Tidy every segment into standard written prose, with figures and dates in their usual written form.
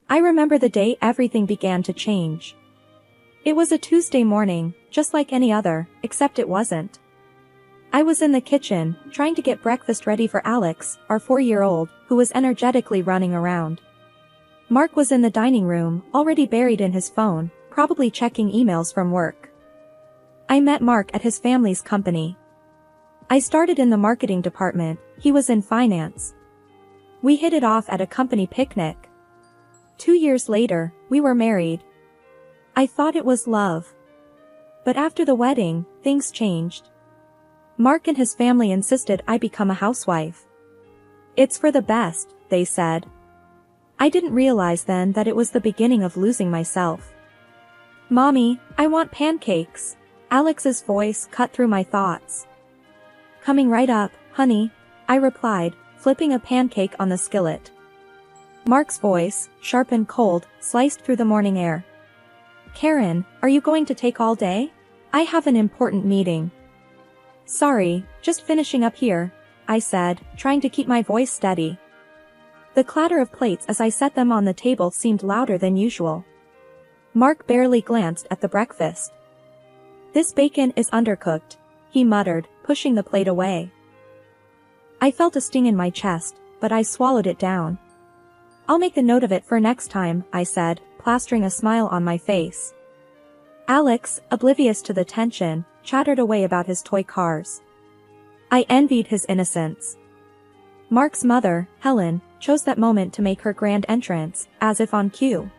I remember the day everything began to change. It was a Tuesday morning, just like any other, except it wasn't. I was in the kitchen, trying to get breakfast ready for Alex, our 4-year-old, who was energetically running around. Mark was in the dining room, already buried in his phone, probably checking emails from work. I met Mark at his family's company. I started in the marketing department, he was in finance. We hit it off at a company picnic. 2 years later, we were married. I thought it was love. But after the wedding, things changed. Mark and his family insisted I become a housewife. It's for the best, they said. I didn't realize then that it was the beginning of losing myself. Mommy, I want pancakes. Alex's voice cut through my thoughts. Coming right up, honey, I replied, flipping a pancake on the skillet. Mark's voice, sharp and cold, sliced through the morning air. Karen, are you going to take all day? I have an important meeting. Sorry, just finishing up here, I said, trying to keep my voice steady. The clatter of plates as I set them on the table seemed louder than usual. Mark barely glanced at the breakfast. This bacon is undercooked, he muttered, pushing the plate away. I felt a sting in my chest, but I swallowed it down. I'll make a note of it for next time, I said, plastering a smile on my face. Alex, oblivious to the tension, chattered away about his toy cars. I envied his innocence. Mark's mother, Helen, chose that moment to make her grand entrance, as if on cue.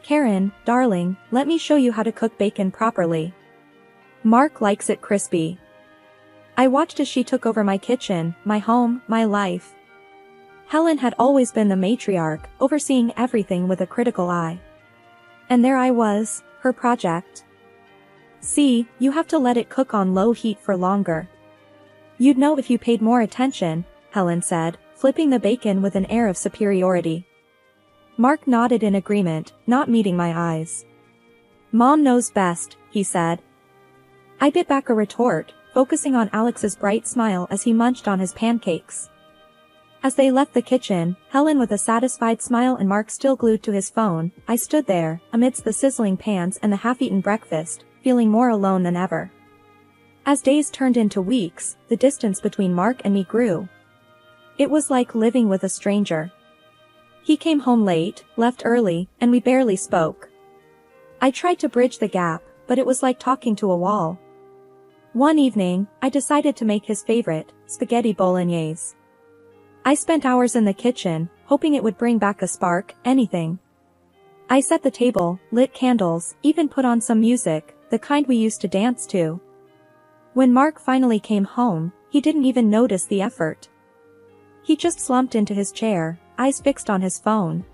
Karen, darling, let me show you how to cook bacon properly. Mark likes it crispy. I watched as she took over my kitchen, my home, my life. Helen had always been the matriarch, overseeing everything with a critical eye. And there I was, her project. See, you have to let it cook on low heat for longer. You'd know if you paid more attention, Helen said, flipping the bacon with an air of superiority. Mark nodded in agreement, not meeting my eyes. Mom knows best, he said. I bit back a retort, focusing on Alex's bright smile as he munched on his pancakes. As they left the kitchen, Helen with a satisfied smile and Mark still glued to his phone, I stood there, amidst the sizzling pans and the half-eaten breakfast, feeling more alone than ever. As days turned into weeks, the distance between Mark and me grew. It was like living with a stranger. He came home late, left early, and we barely spoke. I tried to bridge the gap, but it was like talking to a wall. One evening, I decided to make his favorite, spaghetti bolognese. I spent hours in the kitchen, hoping it would bring back a spark, anything. I set the table, lit candles, even put on some music, the kind we used to dance to. When Mark finally came home, he didn't even notice the effort. He just slumped into his chair, eyes fixed on his phone.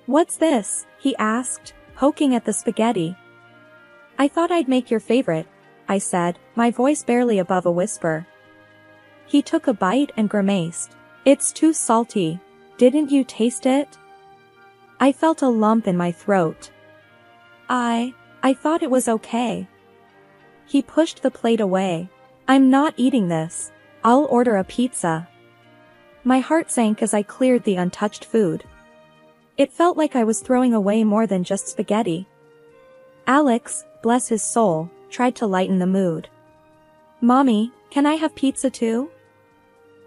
What's this? He asked, poking at the spaghetti. I thought I'd make your favorite, I said, my voice barely above a whisper. He took a bite and grimaced. It's too salty. Didn't you taste it? I felt a lump in my throat. I thought it was okay. He pushed the plate away. I'm not eating this. I'll order a pizza. My heart sank as I cleared the untouched food. It felt like I was throwing away more than just spaghetti. Alex, bless his soul, tried to lighten the mood. Mommy, can I have pizza too?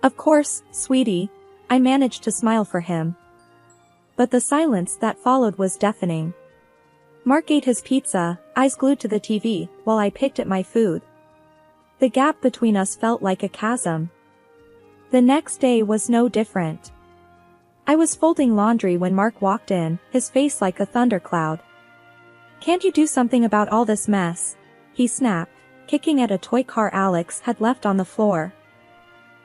Of course, sweetie. I managed to smile for him. But the silence that followed was deafening. Mark ate his pizza, eyes glued to the TV, while I picked at my food. The gap between us felt like a chasm. The next day was no different. I was folding laundry when Mark walked in, his face like a thundercloud. Can't you do something about all this mess? He snapped, kicking at a toy car Alex had left on the floor.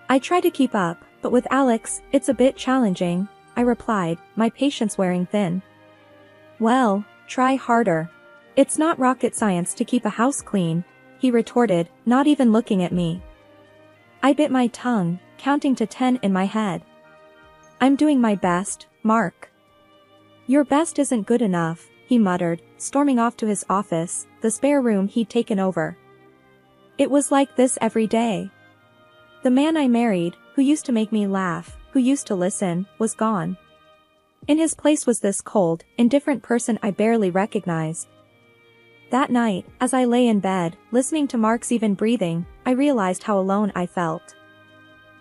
I try to keep up, but with Alex, it's a bit challenging, I replied, my patience wearing thin. Well, try harder. It's not rocket science to keep a house clean, he retorted, not even looking at me. I bit my tongue, counting to 10 in my head. I'm doing my best, Mark. Your best isn't good enough, he muttered, storming off to his office, the spare room he'd taken over. It was like this every day. The man I married, who used to make me laugh, who used to listen, was gone. In his place was this cold, indifferent person I barely recognized. That night, as I lay in bed, listening to Mark's even breathing, I realized how alone I felt.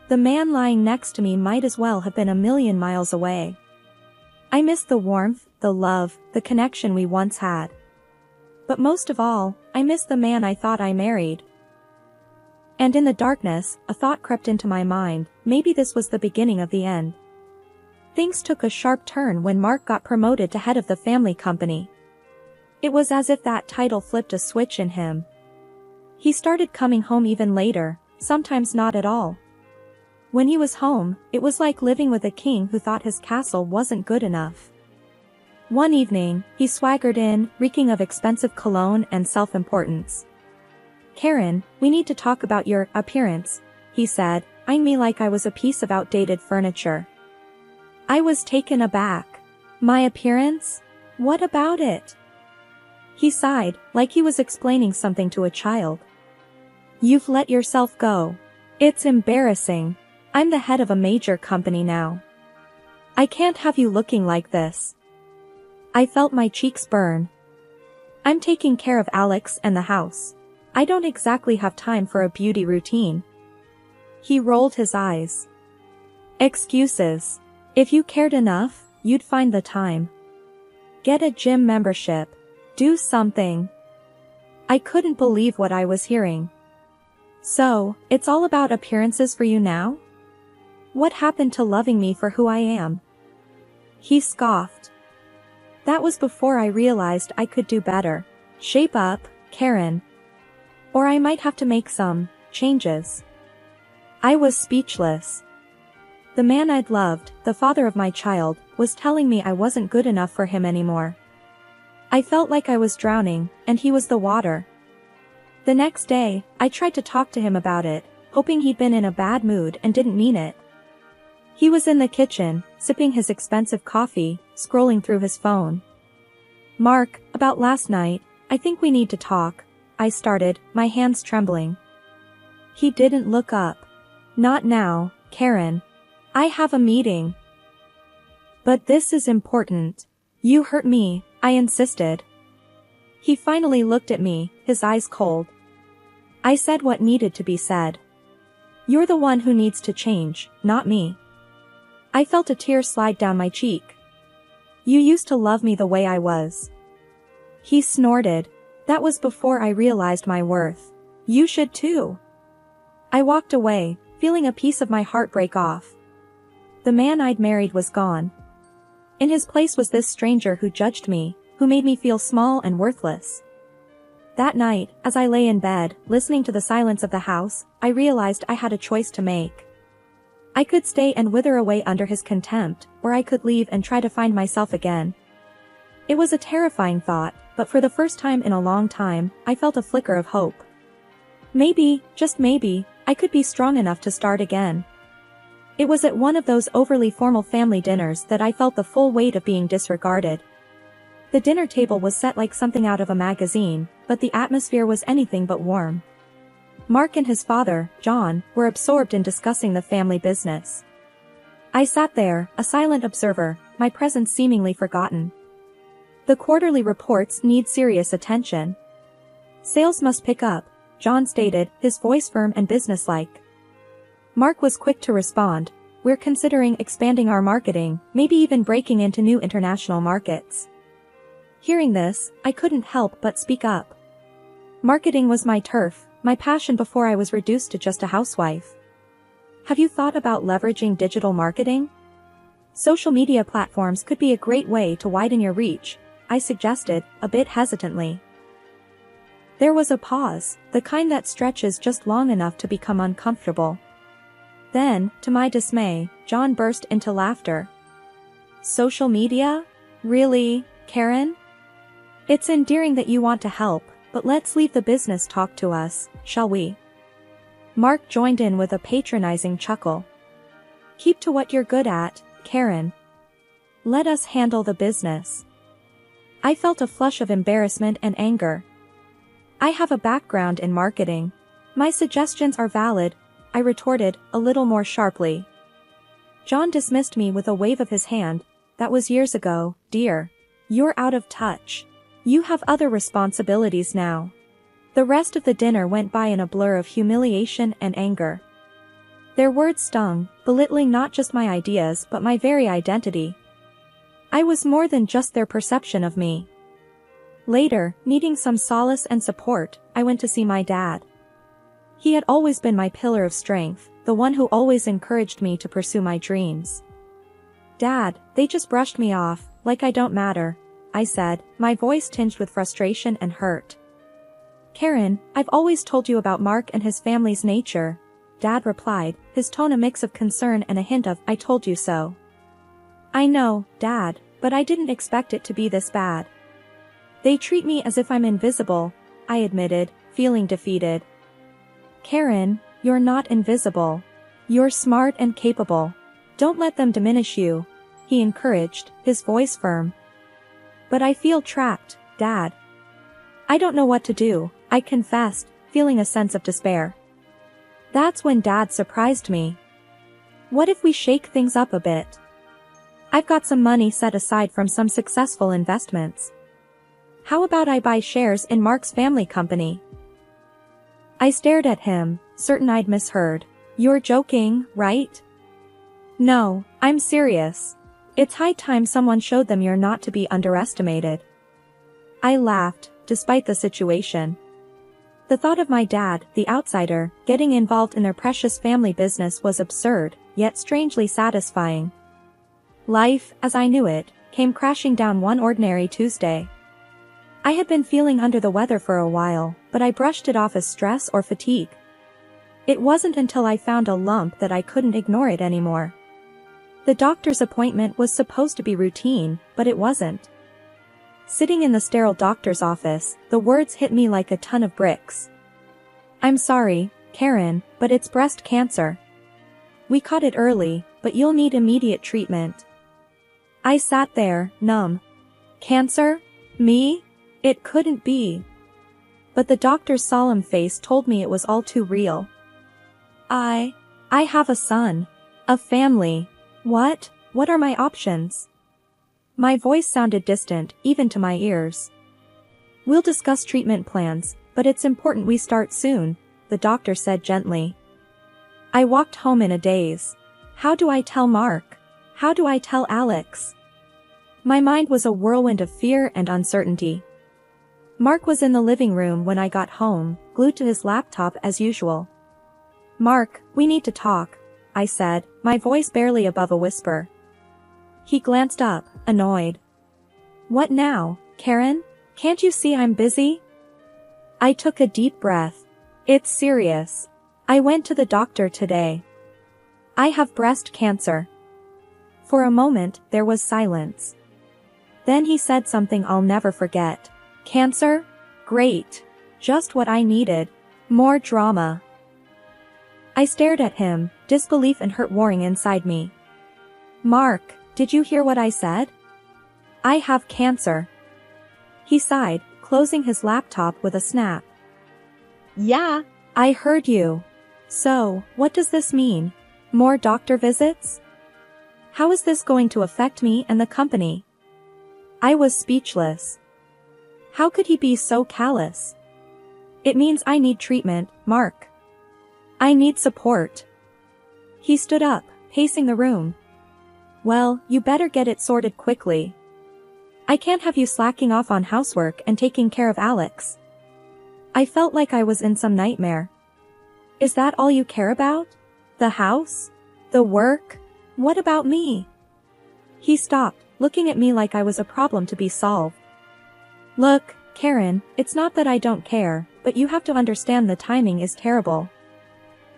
The man lying next to me might as well have been a million miles away. I missed the warmth, the love, the connection we once had. But most of all, I missed the man I thought I married. And in the darkness, a thought crept into my mind, maybe this was the beginning of the end. Things took a sharp turn when Mark got promoted to head of the family company. It was as if that title flipped a switch in him. He started coming home even later, sometimes not at all. When he was home, it was like living with a king who thought his castle wasn't good enough. One evening, he swaggered in, reeking of expensive cologne and self-importance. "Karen, we need to talk about your appearance," he said, eyeing me like I was a piece of outdated furniture. I was taken aback. My appearance? What about it? He sighed, like he was explaining something to a child. "You've let yourself go. It's embarrassing. I'm the head of a major company now. I can't have you looking like this." I felt my cheeks burn. "I'm taking care of Alex and the house. I don't exactly have time for a beauty routine." He rolled his eyes. "Excuses. If you cared enough, you'd find the time. Get a gym membership. Do something." I couldn't believe what I was hearing. "So, it's all about appearances for you now? What happened to loving me for who I am?" He scoffed. "That was before I realized I could do better. Shape up, Karen. Or I might have to make some changes." I was speechless. The man I'd loved, the father of my child, was telling me I wasn't good enough for him anymore. I felt like I was drowning, and he was the water. The next day, I tried to talk to him about it, hoping he'd been in a bad mood and didn't mean it. He was in the kitchen, sipping his expensive coffee, scrolling through his phone. "Mark, about last night, I think we need to talk," I started, my hands trembling. He didn't look up. "Not now, Karen. I have a meeting." "But this is important. You hurt me," I insisted. He finally looked at me, his eyes cold. I said what needed to be said. "You're the one who needs to change, not me." I felt a tear slide down my cheek. "You used to love me the way I was." He snorted. "That was before I realized my worth. You should too." I walked away, feeling a piece of my heart break off. The man I'd married was gone. In his place was this stranger who judged me, who made me feel small and worthless. That night, as I lay in bed, listening to the silence of the house, I realized I had a choice to make. I could stay and wither away under his contempt, or I could leave and try to find myself again. It was a terrifying thought, but for the first time in a long time, I felt a flicker of hope. Maybe, just maybe, I could be strong enough to start again. It was at one of those overly formal family dinners that I felt the full weight of being disregarded. The dinner table was set like something out of a magazine, but the atmosphere was anything but warm. Mark and his father, John, were absorbed in discussing the family business. I sat there, a silent observer, my presence seemingly forgotten. The quarterly reports need serious attention. Sales must pick up, John stated, his voice firm and businesslike. Mark was quick to respond, "We're considering expanding our marketing, maybe even breaking into new international markets." Hearing this, I couldn't help but speak up. Marketing was my turf, my passion before I was reduced to just a housewife. "Have you thought about leveraging digital marketing? Social media platforms could be a great way to widen your reach," I suggested, a bit hesitantly. There was a pause, the kind that stretches just long enough to become uncomfortable. Then, to my dismay, John burst into laughter. "Social media? Really, Karen? It's endearing that you want to help, but let's leave the business talk to us, shall we?" Mark joined in with a patronizing chuckle. "Keep to what you're good at, Karen. Let us handle the business." I felt a flush of embarrassment and anger. "I have a background in marketing. My suggestions are valid," I retorted, a little more sharply. John dismissed me with a wave of his hand. that was years ago, dear. You're out of touch. You have other responsibilities now. The rest of the dinner went by in a blur of humiliation and anger. Their words stung, belittling not just my ideas but my very identity. I was more than just their perception of me. Later, needing some solace and support, I went to see my dad. He had always been my pillar of strength, the one who always encouraged me to pursue my dreams. "Dad, they just brushed me off, like I don't matter," I said, my voice tinged with frustration and hurt. "Karen, I've always told you about Mark and his family's nature," Dad replied, his tone a mix of concern and a hint of, "I told you so." "I know, Dad, but I didn't expect it to be this bad." "They treat me as if I'm invisible," I admitted, feeling defeated. "Karen, you're not invisible. You're smart and capable. Don't let them diminish you," he encouraged, his voice firm. "But I feel trapped, Dad. I don't know what to do," I confessed, feeling a sense of despair. That's when Dad surprised me. "What if we shake things up a bit? I've got some money set aside from some successful investments. How about I buy shares in Mark's family company?" I stared at him, certain I'd misheard. "You're joking, right?" "No, I'm serious. It's high time someone showed them you're not to be underestimated." I laughed, despite the situation. The thought of my dad, the outsider, getting involved in their precious family business was absurd, yet strangely satisfying. Life, as I knew it, came crashing down one ordinary Tuesday. I had been feeling under the weather for a while, but I brushed it off as stress or fatigue. It wasn't until I found a lump that I couldn't ignore it anymore. The doctor's appointment was supposed to be routine, but it wasn't. Sitting in the sterile doctor's office, the words hit me like a ton of bricks. "I'm sorry, Karen, but it's breast cancer. We caught it early, but you'll need immediate treatment." I sat there, numb. Cancer? Me? It couldn't be. But the doctor's solemn face told me it was all too real. I have a son. A family. What are my options?" My voice sounded distant, even to my ears. "We'll discuss treatment plans, but it's important we start soon," the doctor said gently. I walked home in a daze. How do I tell Mark? How do I tell Alex? My mind was a whirlwind of fear and uncertainty. Mark was in the living room when I got home, glued to his laptop as usual. "Mark, we need to talk," I said, my voice barely above a whisper. He glanced up, annoyed. "What now, Karen? Can't you see I'm busy?" I took a deep breath. "It's serious. I went to the doctor today. I have breast cancer." For a moment, there was silence. Then he said something I'll never forget. "Cancer? Great. Just what I needed. More drama." I stared at him, disbelief and hurt warring inside me. "Mark, did you hear what I said? I have cancer." He sighed, closing his laptop with a snap. "Yeah, I heard you. So, what does this mean? More doctor visits? How is this going to affect me and the company?" I was speechless. How could he be so callous? "It means I need treatment, Mark. I need support." He stood up, pacing the room. "Well, you better get it sorted quickly. I can't have you slacking off on housework and taking care of Alex." I felt like I was in some nightmare. "Is that all you care about? The house? The work? What about me?" He stopped, looking at me like I was a problem to be solved. "Look, Karen, it's not that I don't care, but you have to understand the timing is terrible.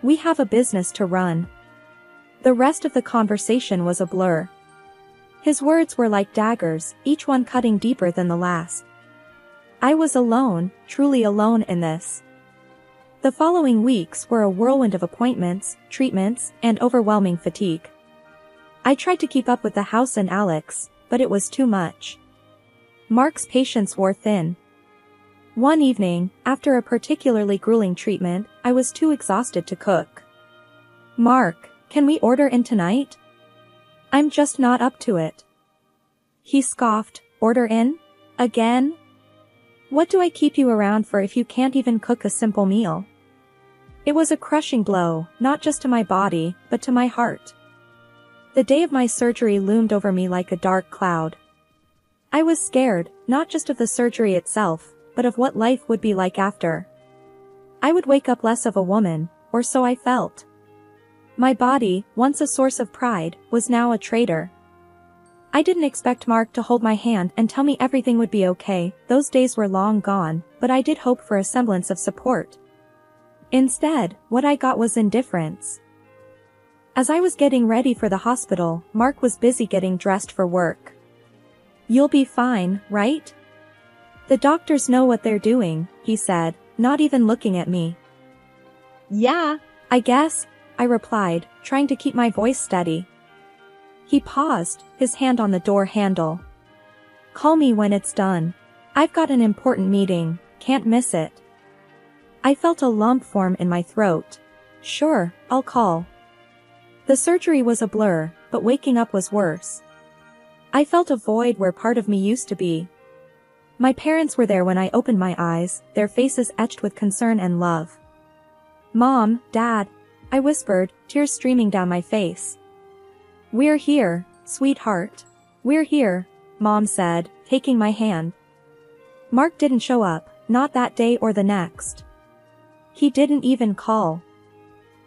We have a business to run." The rest of the conversation was a blur. His words were like daggers, each one cutting deeper than the last. I was alone, truly alone in this. The following weeks were a whirlwind of appointments, treatments, and overwhelming fatigue. I tried to keep up with the house and Alex, but it was too much. Mark's patience wore thin. One evening, after a particularly grueling treatment, I was too exhausted to cook. "Mark, can we order in tonight? I'm just not up to it." He scoffed. Order in? Again? What do I keep you around for if you can't even cook a simple meal? It was a crushing blow, not just to my body, but to my heart. The day of my surgery loomed over me like a dark cloud. I was scared, not just of the surgery itself, but of what life would be like after. I would wake up less of a woman, or so I felt. My body, once a source of pride, was now a traitor. I didn't expect Mark to hold my hand and tell me everything would be okay. Those days were long gone, but I did hope for a semblance of support. Instead, what I got was indifference. As I was getting ready for the hospital, Mark was busy getting dressed for work. "You'll be fine, right? The doctors know what they're doing," he said, not even looking at me. "Yeah, I guess," I replied, trying to keep my voice steady. He paused, his hand on the door handle. "Call me when it's done. I've got an important meeting, can't miss it." I felt a lump form in my throat. "Sure, I'll call." The surgery was a blur, but waking up was worse. I felt a void where part of me used to be. My parents were there when I opened my eyes, their faces etched with concern and love. "Mom, Dad," I whispered, tears streaming down my face. "We're here, sweetheart. We're here," Mom said, taking my hand. Mark didn't show up, not that day or the next. He didn't even call.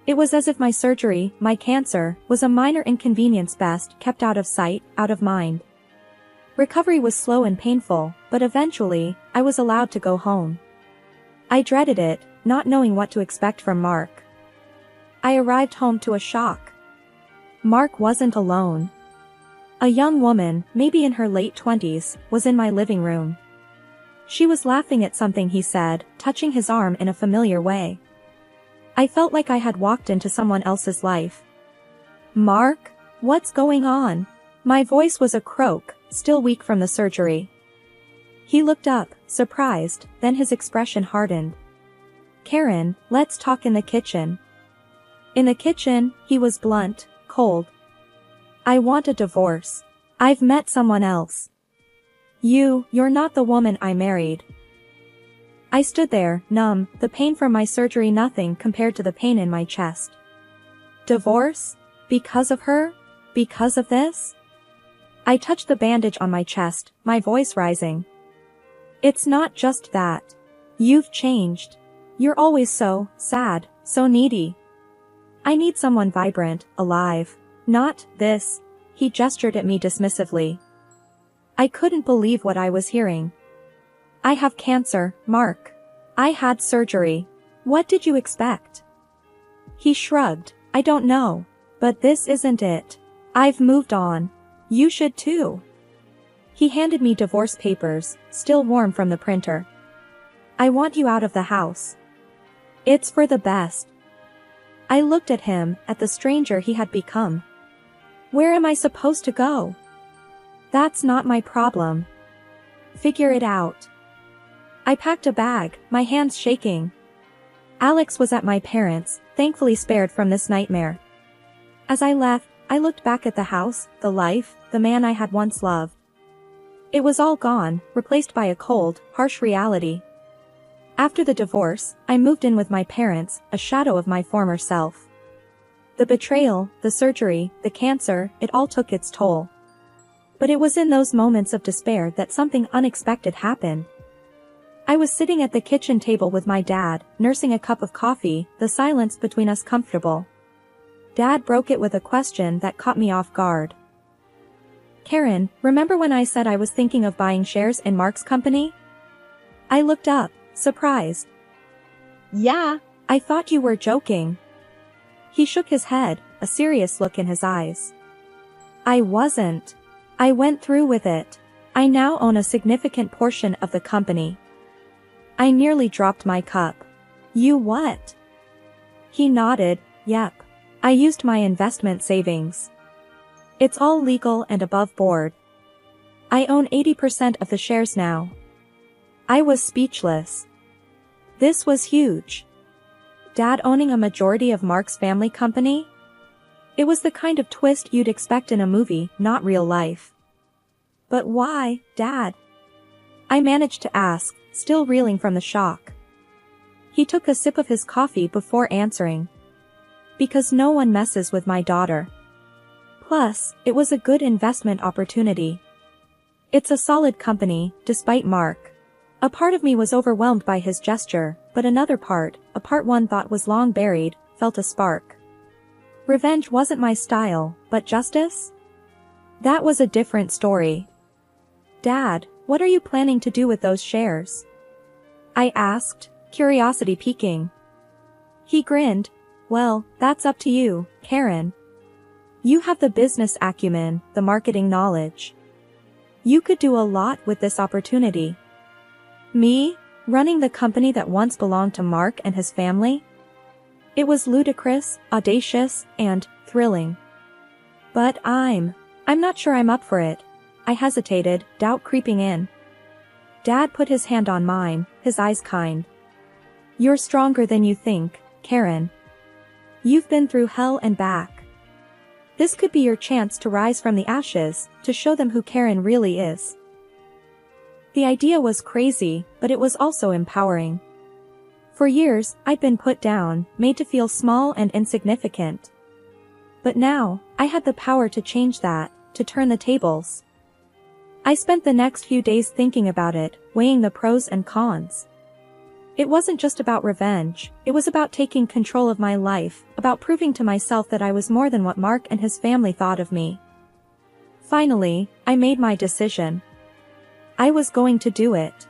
It was as if my surgery, my cancer, was a minor inconvenience best kept out of sight, out of mind. Recovery was slow and painful, but eventually, I was allowed to go home. I dreaded it, not knowing what to expect from Mark. I arrived home to a shock. Mark wasn't alone. A young woman, maybe in her late 20s, was in my living room. She was laughing at something he said, touching his arm in a familiar way. I felt like I had walked into someone else's life. "Mark? What's going on?" My voice was a croak, still weak from the surgery. He looked up, surprised, then his expression hardened. "Karen, let's talk in the kitchen." In the kitchen, he was blunt, cold. "I want a divorce. I've met someone else. You're not the woman I married." I stood there, numb, the pain from my surgery nothing compared to the pain in my chest. Divorce? Because of her? Because of this? I touched the bandage on my chest, my voice rising. "It's not just that. You've changed. You're always so sad, so needy. I need someone vibrant, alive. Not this." He gestured at me dismissively. I couldn't believe what I was hearing. "I have cancer, Mark. I had surgery. What did you expect?" He shrugged. "I don't know. But this isn't it. I've moved on. You should too." He handed me divorce papers, still warm from the printer. "I want you out of the house. It's for the best." I looked at him, at the stranger he had become. "Where am I supposed to go?" "That's not my problem. Figure it out." I packed a bag, my hands shaking. Alex was at my parents', thankfully spared from this nightmare. As I left, I looked back at the house, the life, the man I had once loved. It was all gone, replaced by a cold, harsh reality. After the divorce, I moved in with my parents, a shadow of my former self. The betrayal, the surgery, the cancer, it all took its toll. But it was in those moments of despair that something unexpected happened. I was sitting at the kitchen table with my dad, nursing a cup of coffee, the silence between us comfortable. Dad broke it with a question that caught me off guard. "Karen, remember when I said I was thinking of buying shares in Mark's company?" I looked up, surprised. "Yeah, I thought you were joking." He shook his head, a serious look in his eyes. "I wasn't. I went through with it. I now own a significant portion of the company." I nearly dropped my cup. "You what?" He nodded. "Yep. I used my investment savings. It's all legal and above board. I own 80% of the shares now." I was speechless. This was huge. Dad owning a majority of Mark's family company? It was the kind of twist you'd expect in a movie, not real life. But why, Dad? I managed to ask, still reeling from the shock. He took a sip of his coffee before answering. Because no one messes with my daughter. Plus, it was a good investment opportunity. It's a solid company, despite Mark. A part of me was overwhelmed by his gesture, but another part, a part one thought was long buried, felt a spark. Revenge wasn't my style, but justice? That was a different story. Dad, what are you planning to do with those shares? I asked, curiosity piquing. He grinned. Well, that's up to you, Karen. You have the business acumen, the marketing knowledge. You could do a lot with this opportunity. Me? Running the company that once belonged to Mark and his family? It was ludicrous, audacious, and thrilling. But I'm not sure I'm up for it. I hesitated, doubt creeping in. Dad put his hand on mine, his eyes kind. You're stronger than you think, Karen. You've been through hell and back. This could be your chance to rise from the ashes, to show them who Karen really is. The idea was crazy, but it was also empowering. For years, I'd been put down, made to feel small and insignificant. But now, I had the power to change that, to turn the tables. I spent the next few days thinking about it, weighing the pros and cons. It wasn't just about revenge, it was about taking control of my life, about proving to myself that I was more than what Mark and his family thought of me. Finally, I made my decision. I was going to do it.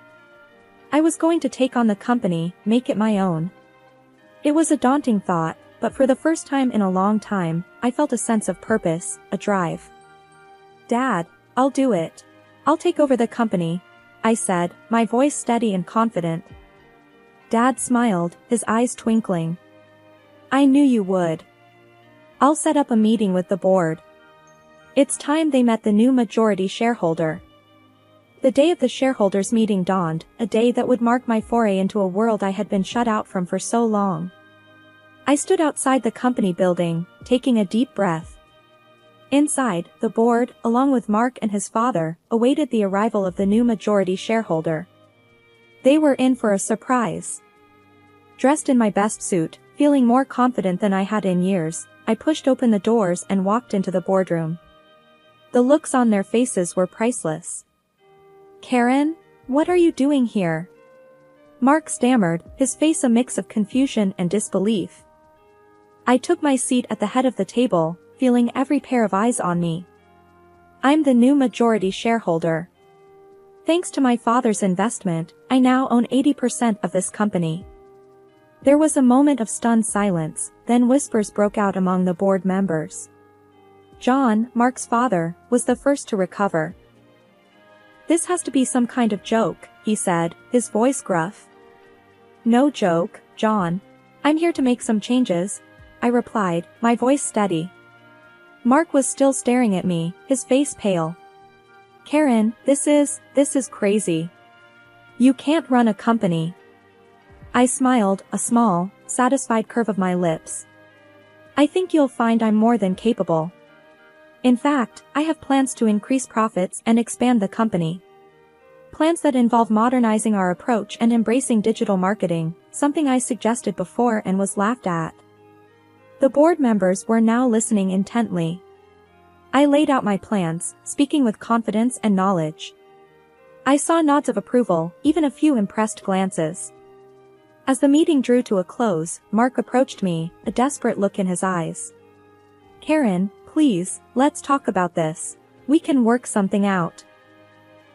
I was going to take on the company, make it my own. It was a daunting thought, but for the first time in a long time, I felt a sense of purpose, a drive. Dad, I'll do it. I'll take over the company, I said, my voice steady and confident. Dad smiled, his eyes twinkling. I knew you would. I'll set up a meeting with the board. It's time they met the new majority shareholder. The day of the shareholders' meeting dawned, a day that would mark my foray into a world I had been shut out from for so long. I stood outside the company building, taking a deep breath. Inside, the board, along with Mark and his father, awaited the arrival of the new majority shareholder. They were in for a surprise. Dressed in my best suit, feeling more confident than I had in years, I pushed open the doors and walked into the boardroom. The looks on their faces were priceless. Karen, what are you doing here? Mark stammered, his face a mix of confusion and disbelief. I took my seat at the head of the table, feeling every pair of eyes on me. I'm the new majority shareholder. Thanks to my father's investment, I now own 80% of this company. There was a moment of stunned silence, then whispers broke out among the board members. John, Mark's father, was the first to recover. This has to be some kind of joke, he said, his voice gruff. No joke, John. I'm here to make some changes, I replied, my voice steady. Mark was still staring at me, his face pale. Karen, this is crazy. You can't run a company. I smiled, a small, satisfied curve of my lips. I think you'll find I'm more than capable. In fact, I have plans to increase profits and expand the company. Plans that involve modernizing our approach and embracing digital marketing, something I suggested before and was laughed at. The board members were now listening intently. I laid out my plans, speaking with confidence and knowledge. I saw nods of approval, even a few impressed glances. As the meeting drew to a close, Mark approached me, a desperate look in his eyes. Karen, please, let's talk about this. We can work something out.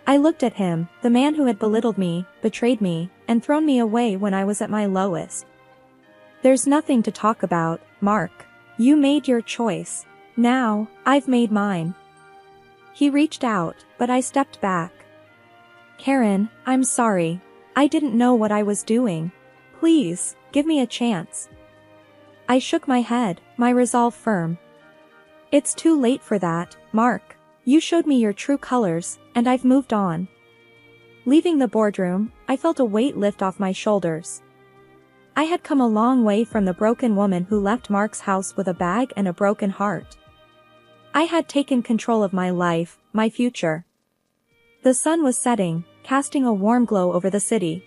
I looked at him, the man who had belittled me, betrayed me, and thrown me away when I was at my lowest. There's nothing to talk about, Mark. You made your choice. Now, I've made mine. He reached out, but I stepped back. Karen, I'm sorry. I didn't know what I was doing. Please, give me a chance. I shook my head, my resolve firm. It's too late for that, Mark. You showed me your true colors, and I've moved on. Leaving the boardroom, I felt a weight lift off my shoulders. I had come a long way from the broken woman who left Mark's house with a bag and a broken heart. I had taken control of my life, my future. The sun was setting, casting a warm glow over the city.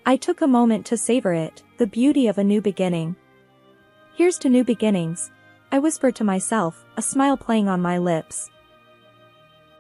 I took a moment to savor it, the beauty of a new beginning. Here's to new beginnings, I whispered to myself, a smile playing on my lips.